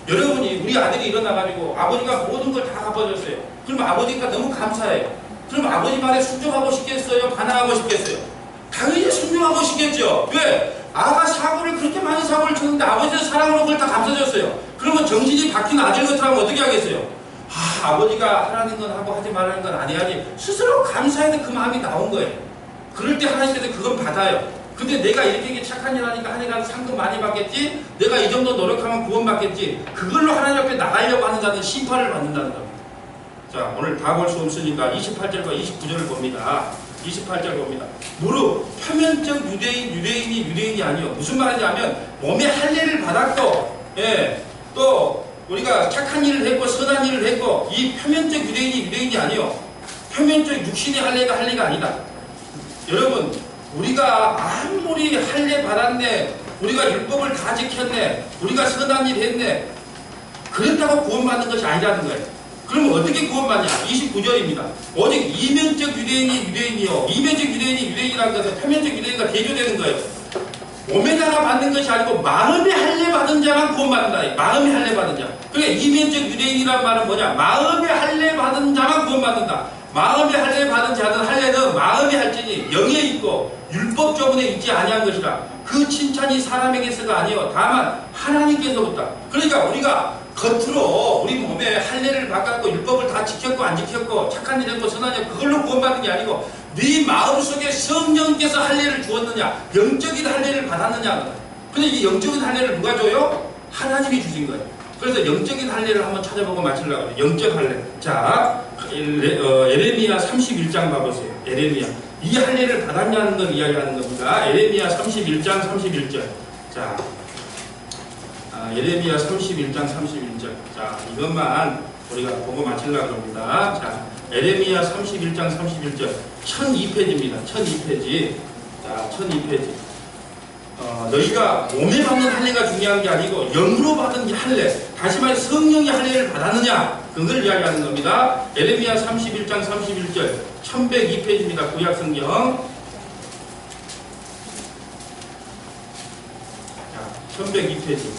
여러분이 우리 아들이 일어나가지고 아버지가 모든 걸 다 갚아줬어요. 그럼 아버지가 너무 감사해요. 그럼 아버지 말에 순종하고 싶겠어요? 반항하고 싶겠어요? 당연히 순종하고 싶겠죠. 왜? 아가 사고를 그렇게 많이 사고를 쳤는데 아버지는 사랑으로 그걸 다 감싸줬어요. 그러면 정신이 바뀐 아들 같으면 어떻게 하겠어요? 아버지가 하라는 건 하고 하지 말라는 건 안 해야지. 스스로 감사해야 그 마음이 나온 거예요. 그럴 때 하나님께서 그건 받아요. 근데 내가 이렇게 착한 일 하니까 하나님 상금 많이 받겠지? 내가 이 정도 노력하면 구원 받겠지? 그걸로 하나님 앞에 나가려고 하는 자는 심판을 받는다는 겁니다. 자, 오늘 다 볼 수 없으니까 28절과 29절을 봅니다. 28절 봅니다. 무릇 표면적 유대인이 아니요. 무슨 말이냐면 몸에 할례를 받았고, 또 우리가 착한 일을 했고 선한 일을 했고 이 표면적 유대인이 아니요. 표면적 육신의 할례가 아니다. 여러분, 우리가 아무리 할례 받았네, 우리가 율법을 다 지켰네, 우리가 선한 일 했네, 그랬다고 구원받는 것이 아니라는 거예요. 그러면 어떻게 구원받냐? 29절입니다. 오직 이면적 유대인이요. 이면적 유대인이 유대인이라는 것은 표면적 유대인과 대조되는 거예요. 몸에다가 받는 것이 아니고 마음의 할례 받은 자만 구원받는다. 마음의 할례 받은 자. 그래, 이면적 유대인이란 말은 뭐냐? 마음의 할례 받은 자만 구원받는다. 마음의 할례 받은 자는 할례는 마음의 할지니 영에 있고 율법 조문에 있지 아니한 것이라. 그 칭찬이 사람에게서가 아니요 다만 하나님께서부터. 그러니까 우리가 겉으로 우리 몸에 할례를 받았고 율법을 다 지켰고 안 지켰고 착한 일 했고 선한 일 그걸로 구원받는 게 아니고 네 마음속에 성령께서 할례를 주었느냐, 영적인 할례를 받았느냐. 근데 이 영적인 할례를 누가 줘요? 하나님이 주신 거예요. 그래서 영적인 할례를 한번 찾아보고 마치려고 해요. 영적 할례. 자, 에레미야 31장 봐보세요. 에레미야. 이 할례를 받았냐는 걸 이야기하는 겁니다. 에레미야 31장 31절. 자, 에레미야 31장 31절. 자, 이것만 우리가 보고 마치려고 합니다. 자, 에레미야 31장 31절. 1002페이지입니다. 1002페이지. 자, 1002페이지. 너희가 몸에 받는 할례가 중요한 게 아니고 영으로 받은 할례, 다시 말해 성령의 할례를 받았느냐, 그걸 이야기하는 겁니다. 에레미야 31장 31절 1102페이지입니다. 구약성경 1102페이지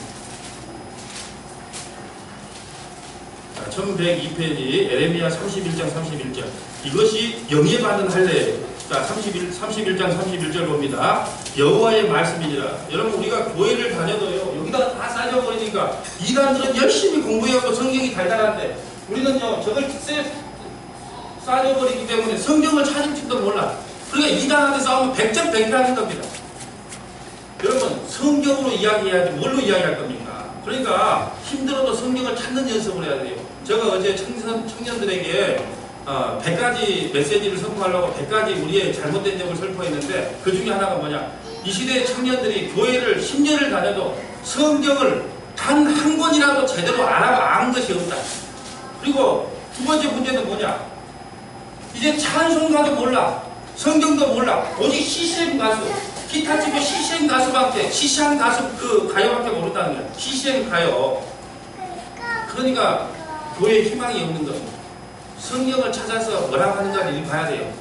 1102페이지 에레미야 31장 31절 이것이 영에 받는 할례. 자, 31장 31절 봅니다. 여호와의 말씀이니라. 여러분, 우리가 교회를 다녀도요, 여기다가 다 싸져버리니까 이단들은 열심히 공부해갖고 성경이 달달한데 우리는요, 저걸 싸져버리기 때문에 성경을 찾을 줄도 몰라. 그러니까 이단한테 싸우면 백전백패하는 겁니다. 여러분, 성경으로 이야기해야지 뭘로 이야기할 겁니까? 그러니까 힘들어도 성경을 찾는 연습을 해야 돼요. 제가 어제 청년들에게 100가지 메시지를 선포하려고 100가지 우리의 잘못된 점을 선포했는데 그 중에 하나가 뭐냐? 이 시대의 청년들이 교회를 10년을 다녀도 성경을 단 한 권이라도 제대로 안 것이 없다. 그리고 두 번째 문제는 뭐냐? 이제 찬송가도 몰라. 성경도 몰라. 오직 CCM 가수, 기타 치고 CCM 가수밖에, 시시한 가수 그 가요밖에 모른다는 거야. CCM 가요. 그러니까 교회에 희망이 없는 겁니다. 성경을 찾아서 뭐라고 하는가를 봐야 돼요.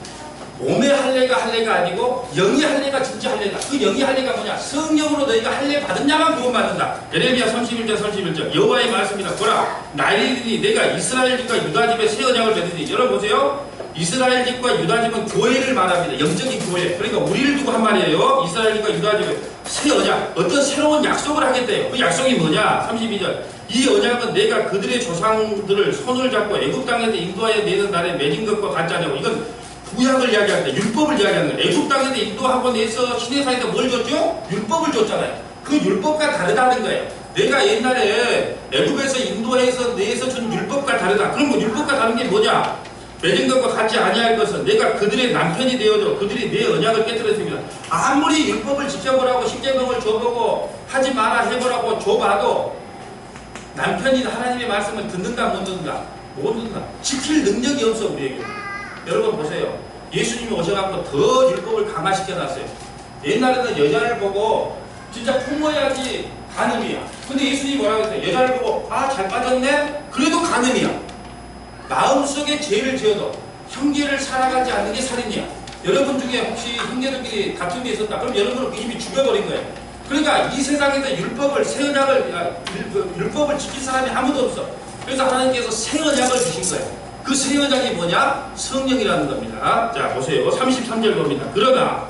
몸의 할례가 아니고 영의 할례가 진짜 할례다. 그 영의 할례가 뭐냐? 성령으로 너희가 할례 받았냐만 구원받는다. 에레미야 31장 31절 여호와의 말씀이다. 보라, 나이리니 내가 이스라엘 집과 유다 집에 새 언약을 맺으니. 여러분 보세요. 이스라엘 집과 유다 집은 교회를 말합니다. 영적인 교회. 그러니까 우리를 두고 한 말이에요. 이스라엘 집과 유다 집에 새 언약, 어떤 새로운 약속을 하겠대요. 그 약속이 뭐냐? 32절 이 언약은 내가 그들의 조상들을 손을 잡고 애굽 땅에서 인도하여 내는 날에 맺은 것과 같지 않냐고. 이건 구약을 이야기하는데 율법을 이야기하는 거예요. 애굽 땅에서 인도하고 내서 시내산에서 뭘 줬죠? 율법을 줬잖아요. 그 율법과 다르다는 거예요. 내가 옛날에 애굽에서 인도해서 내서 준 율법과 다르다. 그럼 뭐 율법과 다른 게 뭐냐? 맺은 것과 같지 아니할 것은 내가 그들의 남편이 되어도 그들이 내 언약을 깨뜨렸습니다. 아무리 율법을 지켜보라고 십계명을 줘보고 하지 마라 해보라고 줘봐도 남편이 하나님의 말씀을 듣는가 못 듣는가? 못 듣는가? 지킬 능력이 없어 우리에게. 여러분 보세요. 예수님이 오셔갖고 더 율법을 강화시켜놨어요. 옛날에는 여자를 보고 진짜 품어야지 간음이야. 근데 예수님이 뭐라고 했어요? 여자를 보고 잘 빠졌네? 그래도 간음이야. 마음속에 죄를 지어도 형제를 살아가지 않는 게 살인이야. 여러분 중에 혹시 형제들끼리 다툼이 있었다. 그럼 여러분은 이미 죽여버린 거예요. 그러니까 이 세상에서 율법을 지킬 사람이 아무도 없어. 그래서 하나님께서 새 언약을 주신 거예요. 그 새 언약이 뭐냐? 성령이라는 겁니다. 자 보세요. 33절 봅니다. 그러나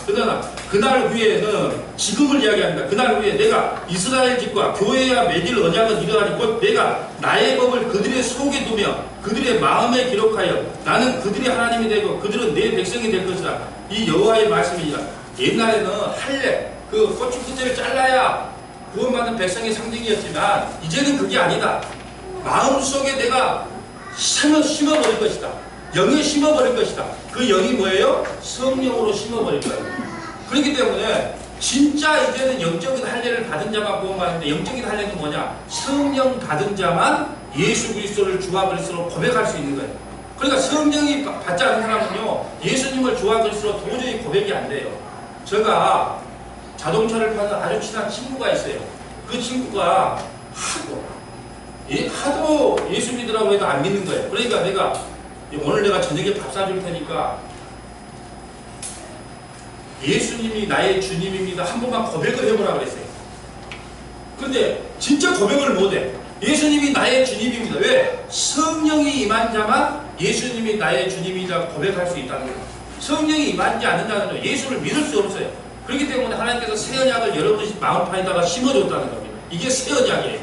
그날 후에는 지금을 이야기합니다. 그날 후에 내가 이스라엘 집과 교회와 맺을 언약은 이러하니 곧 내가 나의 법을 그들의 속에 두며 그들의 마음에 기록하여 나는 그들의 하나님이 되고 그들은 내 백성이 될 것이다. 이 여호와의 말씀이니라. 옛날에는 할례 그 고추 끝을 잘라야 구원받는 백성의 상징이었지만 이제는 그게 아니다. 마음속에 내가 심어버릴 것이다. 영에 심어버릴 것이다. 그 영이 뭐예요? 성령으로 심어버릴 거예요. 그렇기 때문에 진짜 이제는 영적인 할례를 받은 자만 구원받는데 영적인 할례는 뭐냐? 성령 받은 자만 예수 그리스도를 주와 그리스도로 고백할 수 있는 거예요. 그러니까 성령이 받지 않은 사람은요 예수님을 주와 그리스도로 도저히 고백이 안 돼요. 제가 자동차를 파는 아주 친한 친구가 있어요. 그 친구가 하도 예수 믿으라고 해도 안 믿는 거예요. 그러니까 오늘 내가 저녁에 밥 사줄 테니까 예수님이 나의 주님입니다. 한 번만 고백을 해보라 그랬어요. 근데 진짜 고백을 못해. 예수님이 나의 주님입니다. 왜? 성령이 임한 자만 예수님이 나의 주님이라 고백할 수 있다는 거예요. 성령이 임하지 않는다는 건 예수를 믿을 수 없어요. 그렇기 때문에 하나님께서 새 언약을 여러분이 마음판에다가 심어줬다는 겁니다. 이게 새 언약이에요.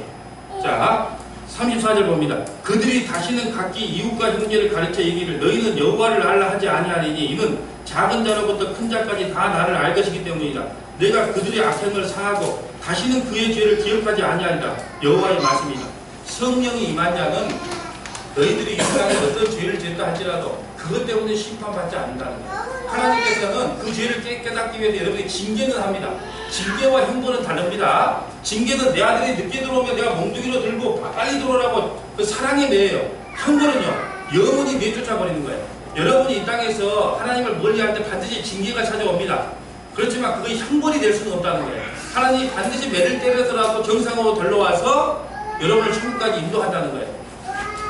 자 34절 봅니다. 그들이 다시는 각기 이웃과 형제를 가르쳐 얘기를 너희는 여호와를 알라 하지 아니하리니 이는 작은 자로부터 큰 자까지 다 나를 알 것이기 때문이다. 내가 그들의 악행을 사하고 다시는 그의 죄를 기억하지 아니하리라. 여호와의 말씀이다. 성령이 임한 자는 너희들이 이 세상에 어떤 죄를 지었다 할지라도 그것 때문에 심판받지 않는다는 거예요. 하나님께서는 그 죄를 깨닫기 위해서 여러분이 징계는 합니다. 징계와 형벌은 다릅니다. 징계는 내 아들이 늦게 들어오면 내가 몽둥이로 들고 빨리 들어오라고 그 사랑의 매예요. 형벌은요 영원히 내쫓아버리는 거예요. 여러분이 이 땅에서 하나님을 멀리할 때 반드시 징계가 찾아옵니다. 그렇지만 그게 형벌이 될 수는 없다는 거예요. 하나님이 반드시 매를 때려서라도 정상으로 들러와서 여러분을 천국까지 인도한다는 거예요.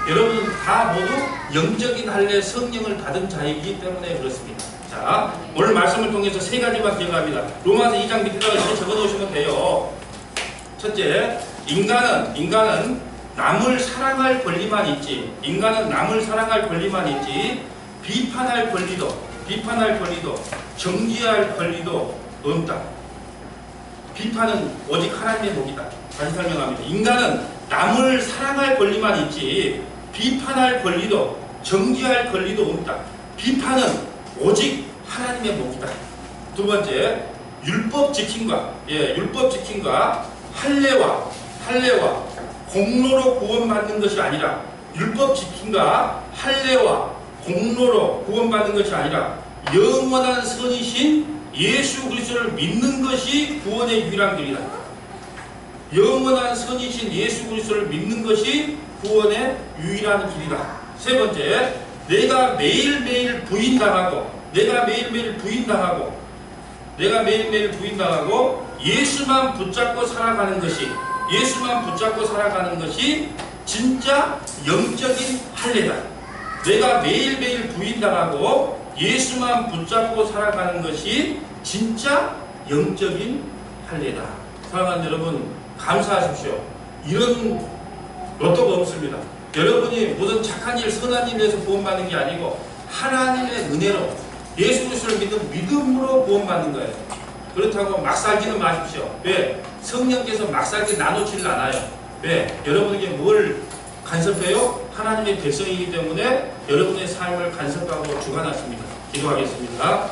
여러분은 다 모두 영적인 할례 성령을 받은 자이기 때문에 그렇습니다. 자, 오늘 말씀을 통해서 세 가지만 기억합니다. 로마서 2장 밑에다가 이렇게 적어 놓으시면 돼요. 첫째, 인간은 남을 사랑할 권리만 있지, 인간은 남을 사랑할 권리만 있지, 비판할 권리도, 정죄할 권리도 없다. 비판은 오직 하나님의 목이다. 다시 설명합니다. 인간은 남을 사랑할 권리만 있지, 비판할 권리도, 정죄할 권리도 없다. 비판은 오직 하나님의 목이다. 두 번째, 율법 지킴과 할례와 공로로 구원받는 것이 아니라, 율법 지킴과 할례와 공로로 구원받는 것이 아니라 영원한 선이신 예수 그리스도를 믿는 것이 구원의 유일한 길이다. 영원한 선이신 예수 그리스도를 믿는 것이 구원의 유일한 길이다. 세 번째, 내가 매일매일 부인당하고 예수만 붙잡고 살아가는 것이 진짜 영적인 할례다. 내가 매일매일 부인당하고 예수만 붙잡고 살아가는 것이 진짜 영적인 할례다. 사랑하는 여러분, 감사하십시오. 이런 로또가 없습니다. 여러분이 무슨 착한 일, 선한 일을 해서 구원받는 게 아니고 하나님의 은혜로 예수 그리스도를 믿는 믿음으로 구원받는 거예요. 그렇다고 막 살지는 마십시오. 왜? 성령께서 막 살게 나누지를 않아요. 왜? 여러분에게 뭘 간섭해요? 하나님의 백성이기 때문에 여러분의 삶을 간섭하고 주관하십니다. 기도하겠습니다.